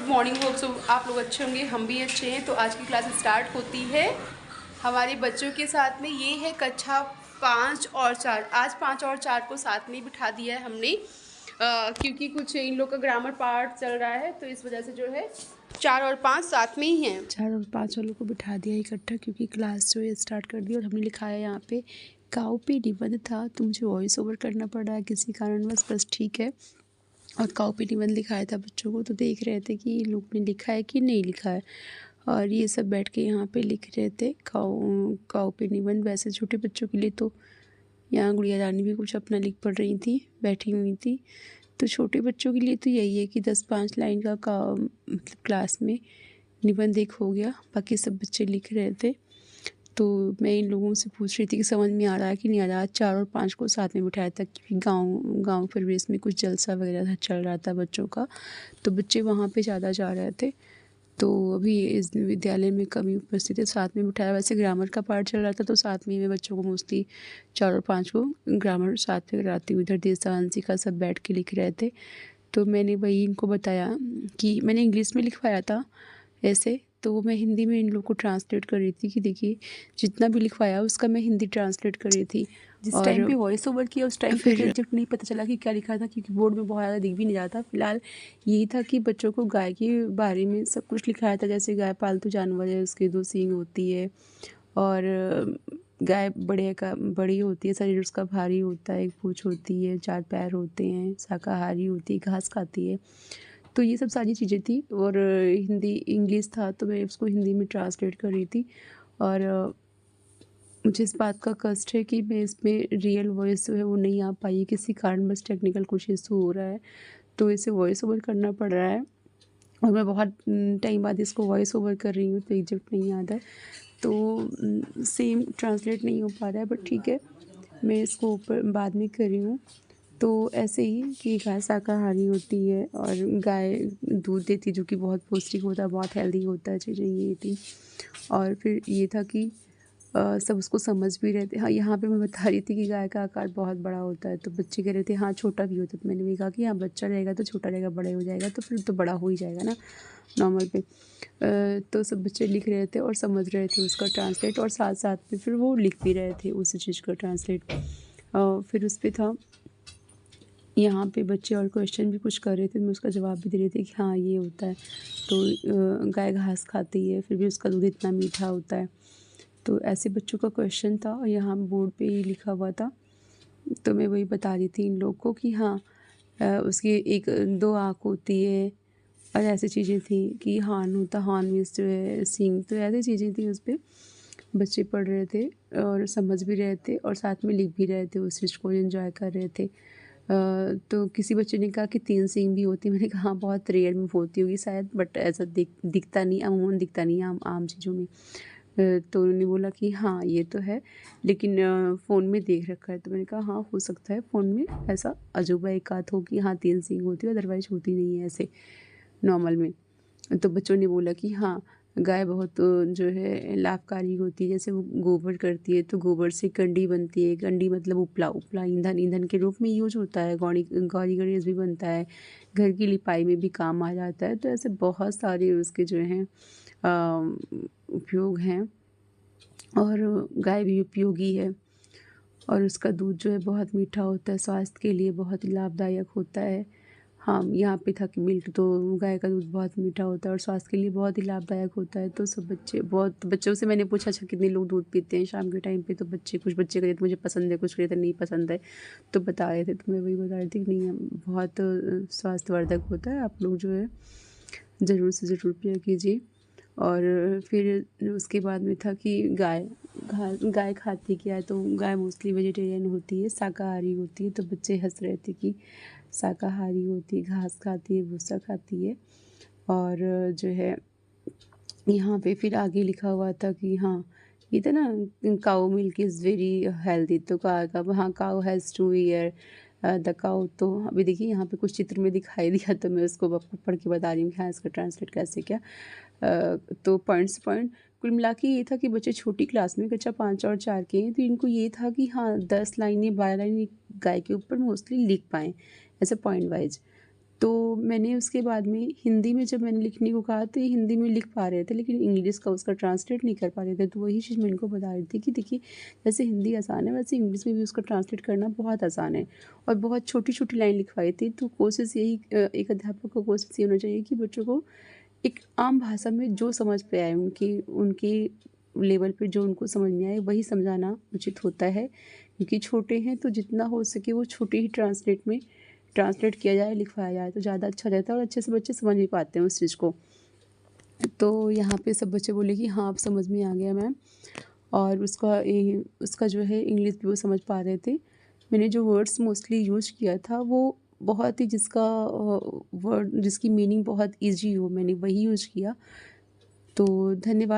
Morning hope so आप लोग अच्छे होंगे, हम भी अच्छे हैं। तो आज की क्लास स्टार्ट होती है हमारे बच्चों के साथ में। ये है कक्षा 5 और 4। आज 5 और 4 को साथ में बिठा दिया है हमने, क्योंकि कुछ इन लोग का ग्रामर पार्ट चल रहा है, तो इस वजह से जो है 4 और 5 साथ में ही हैं। 4 और 5 वालों को बिठा दिया इकट्ठा, क्योंकि क्लास जो है स्टार्ट कर दी। और हमने लिखा है यहाँ पे काऊ पे निबंध था, तो मुझे वॉइस ओवर करना पड़ रहा है किसी कारणवश, बस ठीक है। और काऊ पे निबंध लिखाया था बच्चों को, तो देख रहे थे कि लोग ने लिखा है कि नहीं लिखा है, और ये सब बैठ के यहाँ पे लिख रहे थे काऊ पे निबंध। वैसे छोटे बच्चों के लिए तो यहाँ गुड़िया रानी भी कुछ अपना लिख पढ़ रही थी, बैठी हुई थी। तो छोटे बच्चों के लिए तो यही है कि 10-5 लाइन का मतलब क्लास में निबंध एक हो गया, बाकी सब बच्चे लिख रहे थे। तो मैं इन लोगों से पूछ रही थी कि समझ में आ रहा है कि नहीं आ रहा। 4 और 5 को साथ में बिठाया था, क्योंकि गांव परिवेश में कुछ जलसा वगैरह चल रहा था बच्चों का, तो बच्चे वहाँ पे ज़्यादा जा रहे थे। तो अभी इस विद्यालय में कमी उपस्थित है, साथ में बिठाया। वैसे ग्रामर का पार्ट चल रहा था, तो साथ में मैं बच्चों को मोस्टली 4 और 5 को ग्रामर साथ में कराती हूँ। इधर देशांशिका सब बैठ के लिख रहे थे, तो मैंने वही इनको बताया कि मैंने इंग्लिश में लिखवाया था ऐसे, तो मैं हिंदी में इन लोग को ट्रांसलेट कर रही थी कि देखिए जितना भी लिखवाया उसका मैं हिंदी ट्रांसलेट कर रही थी। जिस टाइम पे वॉइस ओवर किया उस टाइम पे एग्जैक्ट नहीं पता चला कि क्या लिखा था, क्योंकि बोर्ड में बहुत ज़्यादा दिख भी नहीं रहा था। फिलहाल यही था कि बच्चों को गाय के बारे में सब कुछ लिखाया था, जैसे गाय पालतू जानवर है, उसके 2 सींग होती है, और गाय बड़ी होती है, शरीर उसका भारी होता है, एक पूँछ होती है, 4 पैर होते हैं, शाकाहारी होती है, घास खाती है। तो ये सब सारी चीज़ें थी, और हिंदी इंग्लिश था, तो मैं उसको हिंदी में ट्रांसलेट कर रही थी। और मुझे इस बात का कष्ट है कि मैं इसमें रियल वॉइस जो है वो नहीं आ पाई, किसी कारण बस टेक्निकल कुछ इशू हो रहा है, तो इसे वॉइस ओवर करना पड़ रहा है। और मैं बहुत टाइम बाद इसको वॉइस ओवर कर रही हूँ, तो एग्जैक्ट नहीं याद है, तो सेम ट्रांसलेट नहीं हो पा रहा है, बट ठीक है, मैं इसको ऊपर बाद में कर रही हूँ। तो ऐसे ही कि गाय शाकाहारी होती है, और गाय दूध देती है, जो कि बहुत पौष्टिक होता है, बहुत हेल्दी होता है, चीज़ें ये थी। और फिर ये था कि सब उसको समझ भी रहे थे। हाँ, यहाँ पे मैं बता रही थी कि गाय का आकार बहुत बड़ा होता है, तो बच्चे कह रहे थे हाँ छोटा भी होता है, तो मैंने भी कहा कि हाँ बच्चा रहेगा तो छोटा रहेगा, बड़े हो जाएगा तो फिर तो बड़ा हो ही जाएगा ना नॉर्मल पे। तो सब बच्चे लिख रहे थे और समझ रहे थे उसका ट्रांसलेट, और साथ साथ में फिर वो लिख भी रहे थे उसी चीज़ का ट्रांसलेट। फिर उस पर था यहाँ पे बच्चे और क्वेश्चन भी कुछ कर रहे थे, मैं उसका जवाब भी दे रही थी कि हाँ ये होता है। तो गाय घास खाती है, फिर भी उसका दूध इतना मीठा होता है। तो ऐसे बच्चों का क्वेश्चन था, और यहाँ बोर्ड पे ही लिखा हुआ था, तो मैं वही बता रही थी इन लोग को कि हाँ उसकी 1-2 आँख होती है, और ऐसी चीज़ें थी कि हान होता, हान मीन्स जो है सींग, तो ऐसी चीज़ें थी। उस पर बच्चे पढ़ रहे थे और समझ भी रहे थे, और साथ में लिख भी रहे थे, उस चीज़ को एंजॉय कर रहे थे। तो किसी बच्चे ने कहा कि 3 सींग भी होती है, मैंने कहा हाँ बहुत रेयर में होती होगी शायद, बट ऐसा दिखता नहीं, अमूमन दिखता नहीं है आम चीज़ों में। तो उन्होंने बोला कि हाँ ये तो है, लेकिन फ़ोन में देख रखा है, तो मैंने कहा हाँ हो सकता है फ़ोन में ऐसा अजूबा एक आध हो कि हाँ 3 सींग होती है, अदरवाइज होती नहीं है ऐसे नॉर्मल में। तो बच्चों ने बोला कि हाँ गाय बहुत जो है लाभकारी होती है, जैसे वो गोबर करती है, तो गोबर से कंडी बनती है, कंडी मतलब उपला ईंधन के रूप में यूज होता है, गौरी गणेश भी बनता है, घर की लिपाई में भी काम आ जाता है। तो ऐसे बहुत सारे उसके जो हैं उपयोग हैं, और गाय भी उपयोगी है, और उसका दूध जो है बहुत मीठा होता है, स्वास्थ्य के लिए बहुत ही लाभदायक होता है। हाँ, यहाँ पे था कि मिल्क, तो गाय का दूध बहुत मीठा होता है और स्वास्थ्य के लिए बहुत ही लाभदायक होता है। तो सब बच्चों से मैंने पूछा अच्छा कितने लोग दूध पीते हैं शाम के टाइम पे, तो कुछ बच्चे कहते थे मुझे पसंद है, कुछ कहते नहीं पसंद है, तो बता रहे थे। तो मैं वही बता रही थी कि नहीं बहुत स्वास्थ्यवर्धक होता है, आप लोग जो है ज़रूर से ज़रूर पिया कीजिए। और फिर उसके बाद में था कि गाय खाती क्या है, तो गाय मोस्टली वेजिटेरियन होती है, शाकाहारी होती है। तो बच्चे हंस रहे थे कि शाकाहारी होती है, घास खाती है, भूसा खाती है। और जो है यहाँ पे फिर आगे लिखा हुआ था कि हाँ ये था ना काऊ मिल्क इज़ वेरी हेल्दी, तो हाँ काऊ हैज़ 2 ईयर द काऊ। तो अभी देखिए यहाँ पे कुछ चित्र में दिखाई दिया, तो मैं उसको आपको पढ़ के बता रही हूँ कि हाँ इसका ट्रांसलेट कैसे क्या। तो पॉइंट कुल मिला के ये था कि बच्चे छोटी क्लास में कक्षा 5 और 4 के हैं, तो इनको ये था कि हाँ 10 लाइनें 12 लाइनें गाय के ऊपर मोस्टली लिख पाएँ ऐसे पॉइंट वाइज। तो मैंने उसके बाद में हिंदी में जब मैंने लिखने को कहा तो ये हिंदी में लिख पा रहे थे, लेकिन इंग्लिश का उसका ट्रांसलेट नहीं कर पा रहे थे। तो वही चीज़ मैं इनको बता रही थी कि देखिए, जैसे हिंदी आसान है वैसे इंग्लिश में भी उसका ट्रांसलेट करना बहुत आसान है। और बहुत छोटी-छोटी लाइन लिखवाई थी। तो कोशिश यही एक अध्यापक को कोशिश ये होना चाहिए कि बच्चों को एक आम भाषा में जो समझ पे आए, उनकी उनके लेवल पे जो उनको समझ में आए वही समझाना उचित होता है। क्योंकि छोटे हैं तो जितना हो सके वो छोटे ही ट्रांसलेट किया जाए, लिखवाया जाए तो ज़्यादा अच्छा रहता है और अच्छे से बच्चे समझ भी पाते हैं उस चीज़ को। तो यहाँ पे सब बच्चे बोले कि हाँ, अब समझ में आ गया मैम। और उसका जो है इंग्लिश भी वो समझ पा रहे थे। मैंने जो वर्ड्स मोस्टली यूज़ किया था वो बहुत ही जिसकी मीनिंग बहुत ईज़ी हो, मैंने वही यूज़ किया। तो धन्यवाद।